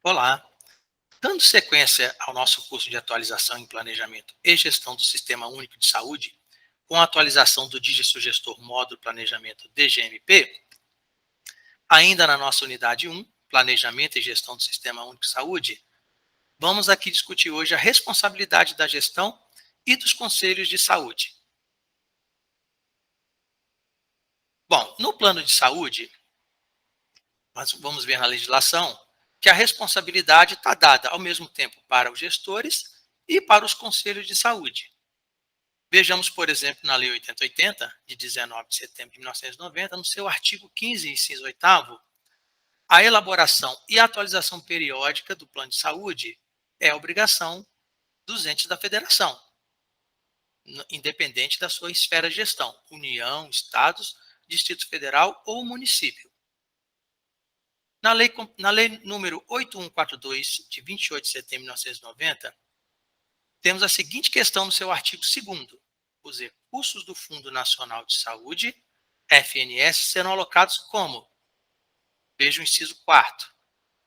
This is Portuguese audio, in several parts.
Olá! Dando sequência ao nosso curso de atualização em planejamento e gestão do Sistema Único de Saúde, com a atualização do DigiSugestor Módulo Planejamento DGMP, ainda na nossa unidade 1, Planejamento e Gestão do Sistema Único de Saúde, vamos aqui discutir hoje a responsabilidade da gestão e dos conselhos de saúde. Bom, no plano de saúde, nós vamos ver na legislação que a responsabilidade está dada ao mesmo tempo para os gestores e para os conselhos de saúde. Vejamos, por exemplo, na Lei 8080, de 19 de setembro de 1990, no seu artigo 15, inciso 8º, a elaboração e atualização periódica do plano de saúde é obrigação dos entes da federação, independente da sua esfera de gestão, União, Estados, Distrito Federal ou município. Na lei número 8142, de 28 de setembro de 1990, temos a seguinte questão no seu artigo 2º. Os recursos do Fundo Nacional de Saúde, FNS, serão alocados como? Veja o inciso 4º.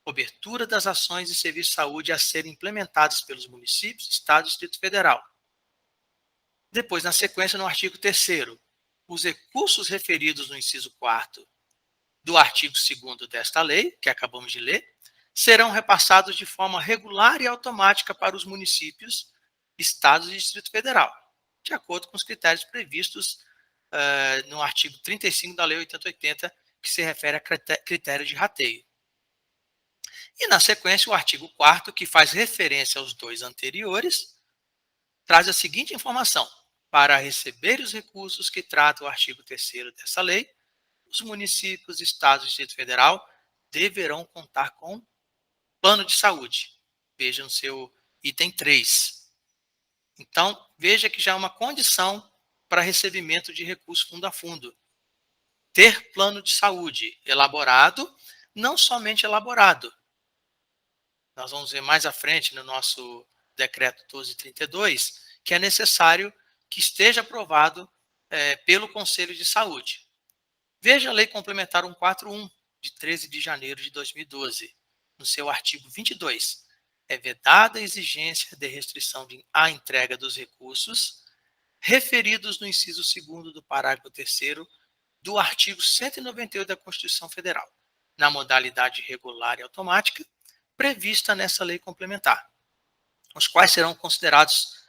Cobertura das ações e serviços de saúde a serem implementados pelos municípios, Estado e Distrito Federal. Depois, na sequência, no artigo 3º, os recursos referidos no inciso 4º do artigo 2º desta lei, que acabamos de ler, serão repassados de forma regular e automática para os municípios, Estados e Distrito Federal, de acordo com os critérios previstos no artigo 35 da Lei 8080, que se refere a critério de rateio. E, na sequência, o artigo 4º, que faz referência aos dois anteriores, traz a seguinte informação: para receber os recursos que trata o artigo 3º dessa lei, os municípios, estados e Distrito Federal deverão contar com plano de saúde. Veja no seu item 3. Então, veja que já é uma condição para recebimento de recurso fundo a fundo. Ter plano de saúde elaborado, não somente elaborado. Nós vamos ver mais à frente no nosso decreto 1232, que é necessário que esteja aprovado pelo Conselho de Saúde. Veja a Lei Complementar 141, de 13 de janeiro de 2012, no seu artigo 22. É vedada a exigência de restrição à entrega dos recursos referidos no inciso 2º do parágrafo 3º do artigo 198 da Constituição Federal, na modalidade regular e automática prevista nessa lei complementar, os quais serão considerados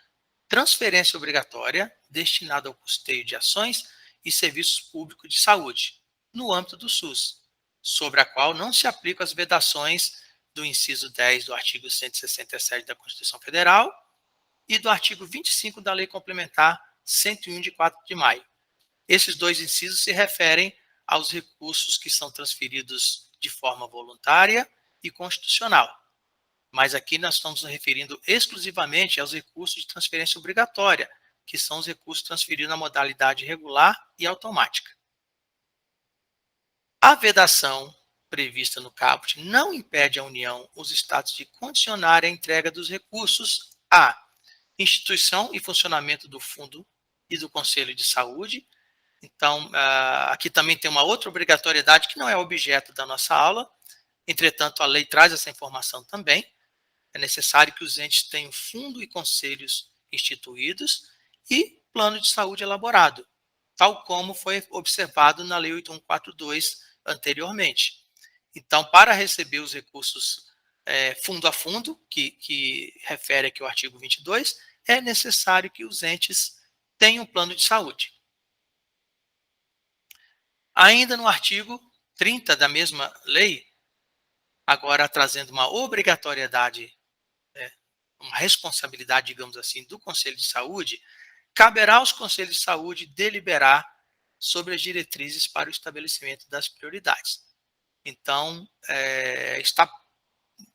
transferência obrigatória destinada ao custeio de ações e serviços públicos de saúde, no âmbito do SUS, sobre a qual não se aplicam as vedações do inciso 10 do artigo 167 da Constituição Federal e do artigo 25 da Lei Complementar 101 de 4 de maio. Esses dois incisos se referem aos recursos que são transferidos de forma voluntária e constitucional. Mas aqui nós estamos nos referindo exclusivamente aos recursos de transferência obrigatória, que são os recursos transferidos na modalidade regular e automática. A vedação prevista no caput não impede a União, os Estados, de condicionar a entrega dos recursos à instituição e funcionamento do Fundo e do Conselho de Saúde. Então, aqui também tem uma outra obrigatoriedade que não é objeto da nossa aula, entretanto, a lei traz essa informação também. É necessário que os entes tenham fundo e conselhos instituídos e plano de saúde elaborado, tal como foi observado na Lei 8142 anteriormente. Então, para receber os recursos fundo a fundo, que refere aqui o artigo 22, é necessário que os entes tenham plano de saúde. Ainda no artigo 30 da mesma lei, agora trazendo uma obrigatoriedade, uma responsabilidade, digamos assim, do Conselho de Saúde, caberá aos Conselhos de Saúde deliberar sobre as diretrizes para o estabelecimento das prioridades. Então, está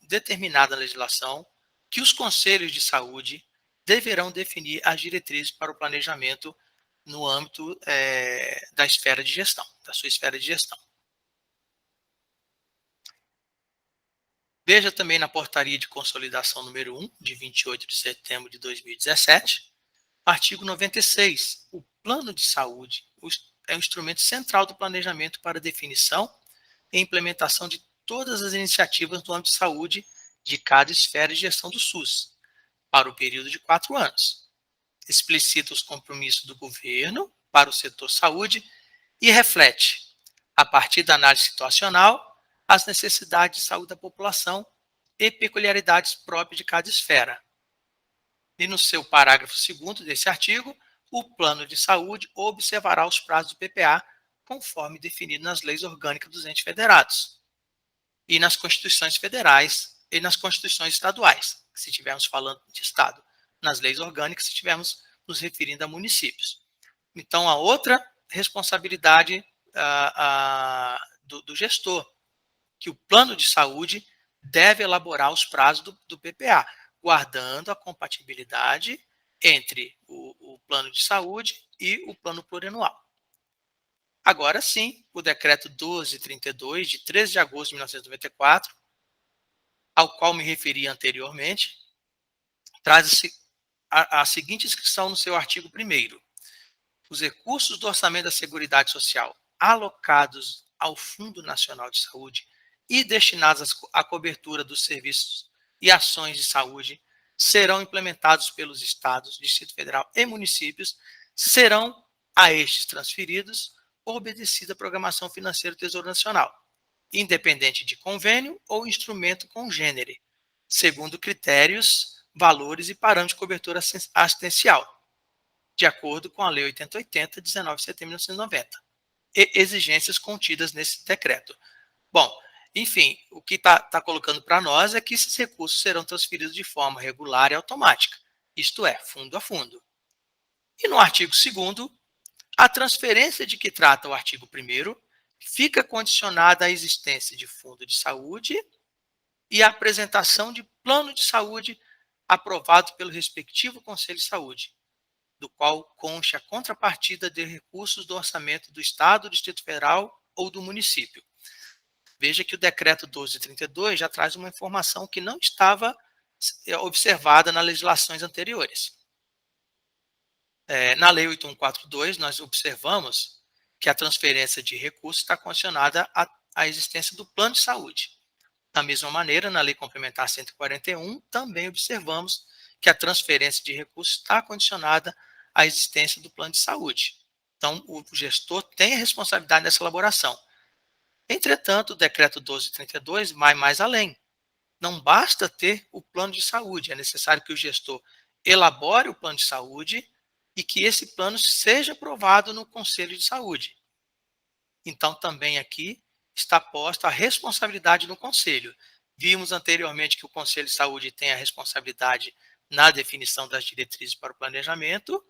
determinada na legislação que os Conselhos de Saúde deverão definir as diretrizes para o planejamento no âmbito da esfera de gestão, da sua esfera de gestão. Veja também na portaria de consolidação número 1, de 28 de setembro de 2017, artigo 96. O plano de saúde é o instrumento central do planejamento para definição e implementação de todas as iniciativas no âmbito de saúde de cada esfera de gestão do SUS, para o período de 4 anos. Explicita os compromissos do governo para o setor saúde e reflete, a partir da análise situacional, as necessidades de saúde da população e peculiaridades próprias de cada esfera. E no seu parágrafo 2º desse artigo, o plano de saúde observará os prazos do PPA conforme definido nas leis orgânicas dos entes federados e nas constituições federais e nas constituições estaduais, se estivermos falando de estado, nas leis orgânicas, se estivermos nos referindo a municípios. Então, a outra responsabilidade do gestor, que o plano de saúde deve elaborar os prazos do PPA, guardando a compatibilidade entre o plano de saúde e o plano plurianual. Agora sim, o decreto 1232, de 13 de agosto de 1994, ao qual me referi anteriormente, traz a seguinte inscrição no seu artigo 1º. Os recursos do orçamento da Seguridade Social alocados ao Fundo Nacional de Saúde e destinados à cobertura dos serviços e ações de saúde serão implementados pelos estados, Distrito Federal e municípios, serão a estes transferidos, obedecida a programação financeira do Tesouro Nacional, independente de convênio ou instrumento congênere, segundo critérios, valores e parâmetros de cobertura assistencial, de acordo com a Lei 8080, 19 de setembro de 1990, e exigências contidas nesse decreto. Bom, enfim, o que está colocando para nós é que esses recursos serão transferidos de forma regular e automática, isto é, fundo a fundo. E no artigo 2º, a transferência de que trata o artigo 1º fica condicionada à existência de fundo de saúde e à apresentação de plano de saúde aprovado pelo respectivo Conselho de Saúde, do qual conste a contrapartida de recursos do orçamento do Estado, do Distrito Federal ou do município. Veja que o decreto 1232 já traz uma informação que não estava observada nas legislações anteriores. Na Lei 8142, nós observamos que a transferência de recursos está condicionada à existência do plano de saúde. Da mesma maneira, na Lei Complementar 141, também observamos que a transferência de recursos está condicionada à existência do plano de saúde. Então, o gestor tem a responsabilidade nessa elaboração. Entretanto, o decreto 1232 vai mais além. Não basta ter o plano de saúde, é necessário que o gestor elabore o plano de saúde e que esse plano seja aprovado no Conselho de Saúde. Então, também aqui está posta a responsabilidade no Conselho. Vimos anteriormente que o Conselho de Saúde tem a responsabilidade na definição das diretrizes para o planejamento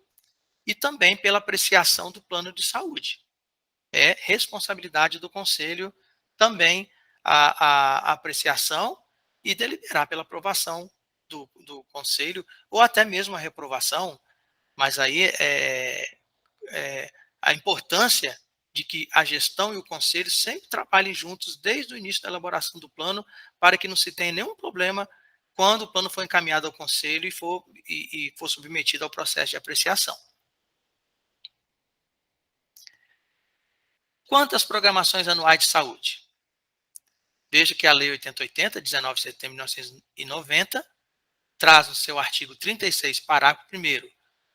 e também pela apreciação do plano de saúde. É responsabilidade do Conselho também a apreciação e deliberar pela aprovação do Conselho ou até mesmo a reprovação, mas aí a importância de que a gestão e o Conselho sempre trabalhem juntos desde o início da elaboração do plano para que não se tenha nenhum problema quando o plano for encaminhado ao Conselho e for submetido ao processo de apreciação. Quanto às programações anuais de saúde? Veja que a Lei 8080, 19 de setembro de 1990, traz no seu artigo 36, parágrafo 1º,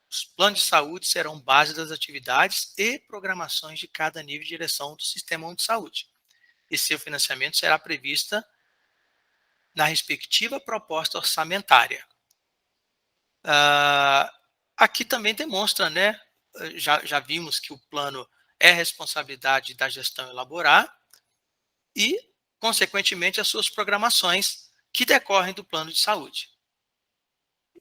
os planos de saúde serão base das atividades e programações de cada nível de direção do Sistema Único de Saúde, e seu financiamento será previsto na respectiva proposta orçamentária. Aqui também demonstra, né? Já vimos que o plano é responsabilidade da gestão elaborar e, consequentemente, as suas programações que decorrem do plano de saúde.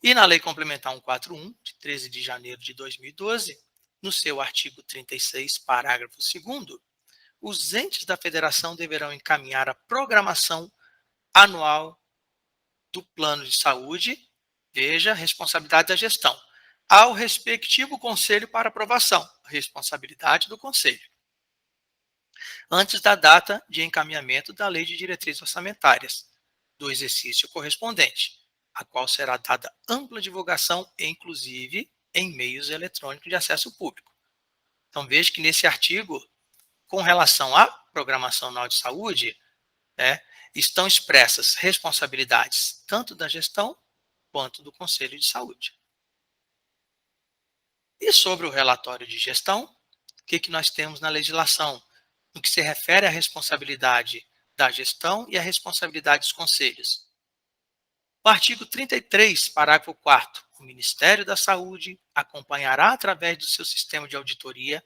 E na Lei Complementar 141, de 13 de janeiro de 2012, no seu artigo 36, parágrafo 2º, os entes da federação deverão encaminhar a programação anual do plano de saúde, veja, responsabilidade da gestão, ao respectivo conselho para aprovação, responsabilidade do conselho, antes da data de encaminhamento da Lei de Diretrizes Orçamentárias do exercício correspondente, a qual será dada ampla divulgação, inclusive em meios eletrônicos de acesso público. Então, veja que nesse artigo, com relação à programação anual de saúde, estão expressas responsabilidades tanto da gestão quanto do Conselho de Saúde. E sobre o relatório de gestão, o que nós temos na legislação? No que se refere à responsabilidade da gestão e à responsabilidade dos conselhos. O artigo 33, parágrafo 4º, o Ministério da Saúde acompanhará, através do seu sistema de auditoria,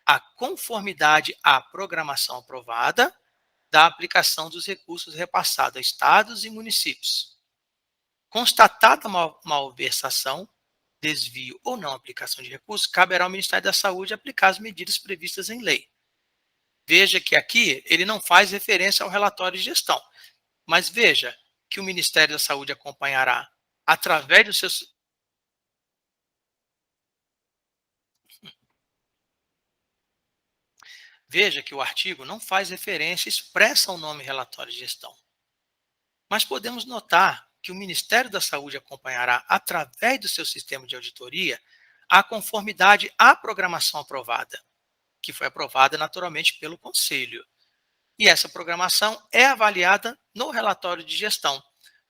a conformidade à programação aprovada da aplicação dos recursos repassados a estados e municípios. Constatada malversação, desvio ou não aplicação de recursos, caberá ao Ministério da Saúde aplicar as medidas previstas em lei. Veja que aqui ele não faz referência ao relatório de gestão, mas veja que o Ministério da Saúde acompanhará através dos seus... Veja que o artigo não faz referência expressa ao nome relatório de gestão. Mas podemos notar que o Ministério da Saúde acompanhará, através do seu sistema de auditoria, a conformidade à programação aprovada, que foi aprovada naturalmente pelo Conselho. E essa programação é avaliada no relatório de gestão.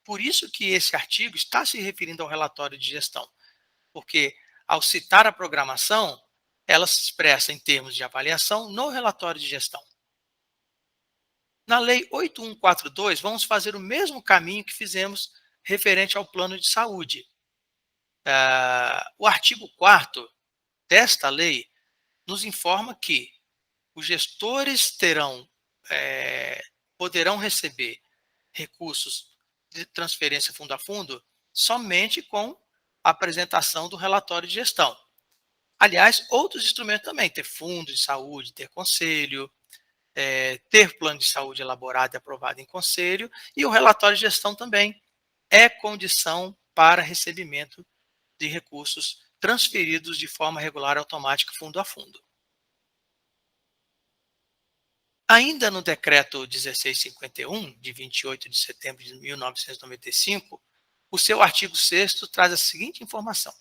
Por isso que esse artigo está se referindo ao relatório de gestão, porque ao citar a programação, ela se expressa em termos de avaliação no relatório de gestão. Na Lei 8142, vamos fazer o mesmo caminho que fizemos referente ao plano de saúde. O artigo 4º desta lei nos informa que os gestores poderão receber recursos de transferência fundo a fundo somente com a apresentação do relatório de gestão. Aliás, outros instrumentos também, ter fundo de saúde, ter conselho, ter plano de saúde elaborado e aprovado em conselho, e o relatório de gestão também é condição para recebimento de recursos transferidos de forma regular e automática fundo a fundo. Ainda no decreto 1651, de 28 de setembro de 1995, o seu artigo 6º traz a seguinte informação: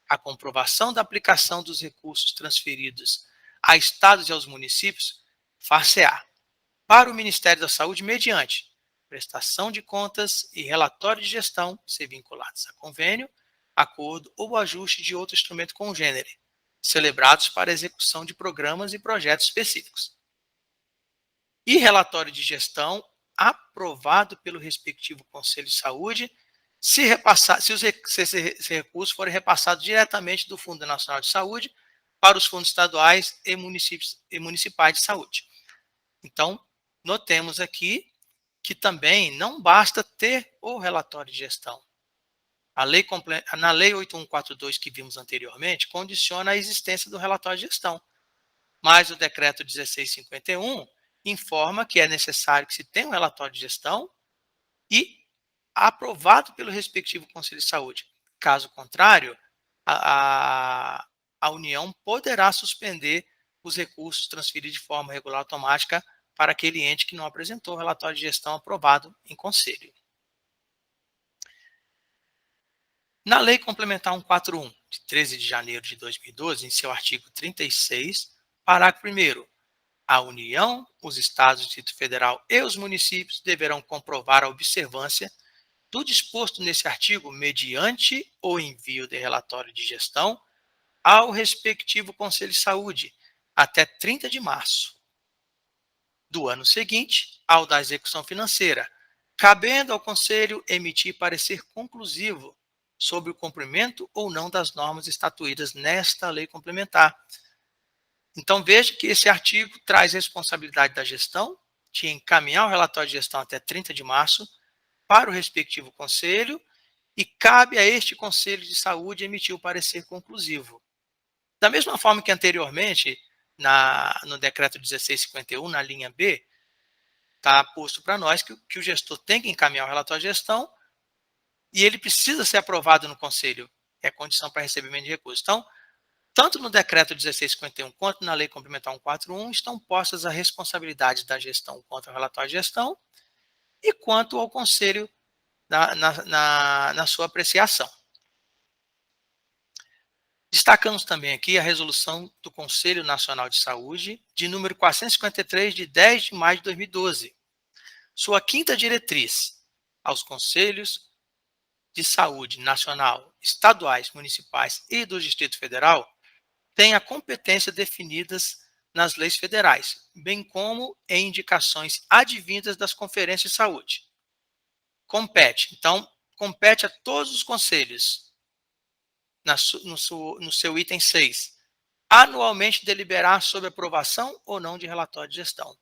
a comprovação da aplicação dos recursos transferidos a estados e aos municípios far-se-á para o Ministério da Saúde mediante prestação de contas e relatório de gestão, se vinculados a convênio, acordo ou ajuste de outro instrumento congênere, celebrados para execução de programas e projetos específicos. E relatório de gestão aprovado pelo respectivo Conselho de Saúde, se esses recursos forem repassados diretamente do Fundo Nacional de Saúde para os fundos estaduais e municipais de saúde. Então, notemos aqui que também não basta ter o relatório de gestão. Na Lei 8142 que vimos anteriormente, condiciona a existência do relatório de gestão. Mas o decreto 1651 informa que é necessário que se tenha um relatório de gestão e aprovado pelo respectivo Conselho de Saúde. Caso contrário, a União poderá suspender os recursos transferidos de forma regular automática para aquele ente que não apresentou o relatório de gestão aprovado em conselho. Na Lei Complementar 141, de 13 de janeiro de 2012, em seu artigo 36, parágrafo 1º, a União, os Estados, o Distrito Federal e os municípios deverão comprovar a observância do disposto nesse artigo mediante o envio de relatório de gestão ao respectivo Conselho de Saúde até 30 de março do ano seguinte ao da execução financeira, cabendo ao Conselho emitir parecer conclusivo sobre o cumprimento ou não das normas estatuídas nesta lei complementar. Então, veja que esse artigo traz responsabilidade da gestão de encaminhar o relatório de gestão até 30 de março para o respectivo conselho e cabe a este Conselho de Saúde emitir o parecer conclusivo. Da mesma forma que anteriormente, no decreto 1651, na linha B, está posto para nós que o gestor tem que encaminhar o relatório de gestão e ele precisa ser aprovado no conselho. É condição para recebimento de recursos. Então, tanto no decreto 1651 quanto na Lei Complementar 141 estão postas as responsabilidades da gestão quanto ao relatório de gestão e quanto ao conselho na sua apreciação. Destacamos também aqui a resolução do Conselho Nacional de Saúde, de número 453, de 10 de maio de 2012, Sua quinta diretriz aos conselhos de saúde nacional, estaduais, municipais e do Distrito Federal tem a competência definidas nas leis federais, bem como em indicações advindas das conferências de saúde. Compete a todos os conselhos, no seu item 6, anualmente deliberar sobre aprovação ou não de relatório de gestão.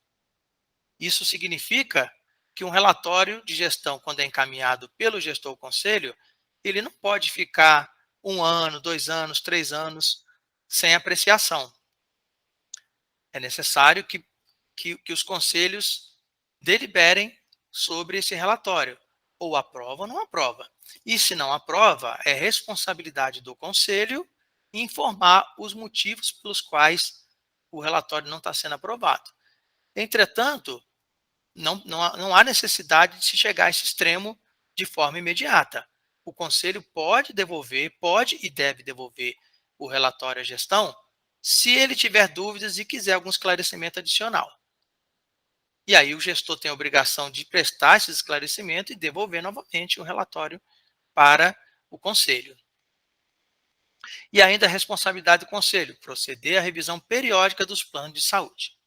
Isso significa que um relatório de gestão, quando é encaminhado pelo gestor ou conselho, ele não pode ficar 1 ano, 2 anos, 3 anos sem apreciação. É necessário que os conselhos deliberem sobre esse relatório, ou aprova ou não aprova. E se não aprova, é responsabilidade do conselho informar os motivos pelos quais o relatório não está sendo aprovado. Entretanto, não há necessidade de se chegar a esse extremo de forma imediata. O conselho pode e deve devolver o relatório à gestão se ele tiver dúvidas e quiser algum esclarecimento adicional. E aí o gestor tem a obrigação de prestar esse esclarecimento e devolver novamente o relatório para o conselho. E ainda a responsabilidade do conselho, proceder à revisão periódica dos planos de saúde.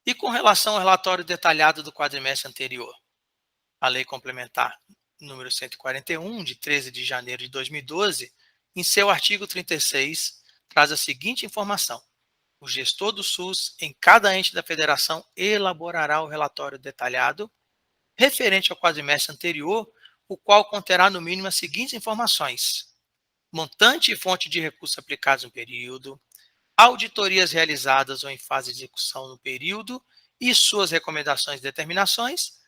E com relação ao relatório detalhado do quadrimestre anterior, a Lei Complementar número 141, de 13 de janeiro de 2012, em seu artigo 36, traz a seguinte informação: o gestor do SUS, em cada ente da federação, elaborará o relatório detalhado referente ao quadrimestre anterior, o qual conterá no mínimo as seguintes informações: montante e fonte de recursos aplicados no período, auditorias realizadas ou em fase de execução no período e suas recomendações e determinações,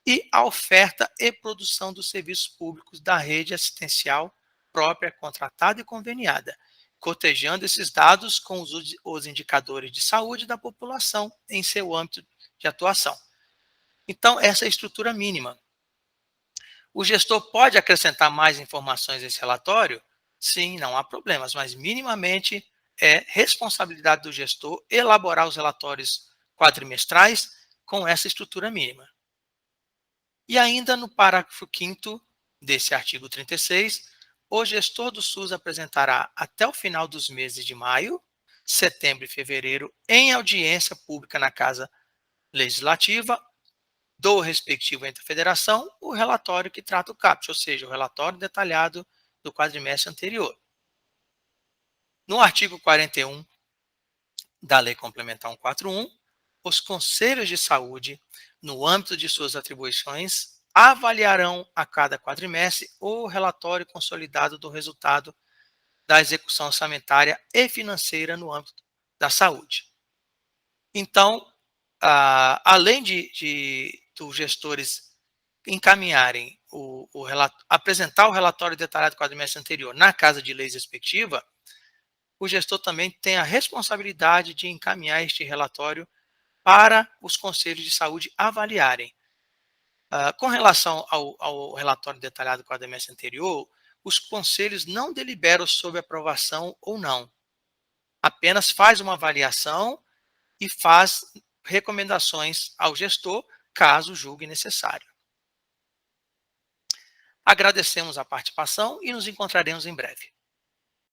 e a oferta e produção dos serviços públicos da rede assistencial própria, contratada e conveniada, cotejando esses dados com os indicadores de saúde da população em seu âmbito de atuação. Então, essa é a estrutura mínima. O gestor pode acrescentar mais informações nesse relatório? Sim, não há problemas, mas minimamente é responsabilidade do gestor elaborar os relatórios quadrimestrais com essa estrutura mínima. E ainda no parágrafo 5º desse artigo 36, o gestor do SUS apresentará até o final dos meses de maio, setembro e fevereiro, em audiência pública na Casa Legislativa do respectivo ente da federação, o relatório que trata o CAPT, ou seja, o relatório detalhado do quadrimestre anterior. No artigo 41 da Lei Complementar 141, os conselhos de saúde, no âmbito de suas atribuições, avaliarão a cada quadrimestre o relatório consolidado do resultado da execução orçamentária e financeira no âmbito da saúde. Então, além dos gestores encaminharem apresentar o relatório detalhado do quadrimestre anterior na Casa de Leis respectiva, o gestor também tem a responsabilidade de encaminhar este relatório para os conselhos de saúde avaliarem. Com relação ao relatório detalhado do quadrimestre anterior, os conselhos não deliberam sobre aprovação ou não. Apenas faz uma avaliação e faz recomendações ao gestor, caso julgue necessário. Agradecemos a participação e nos encontraremos em breve.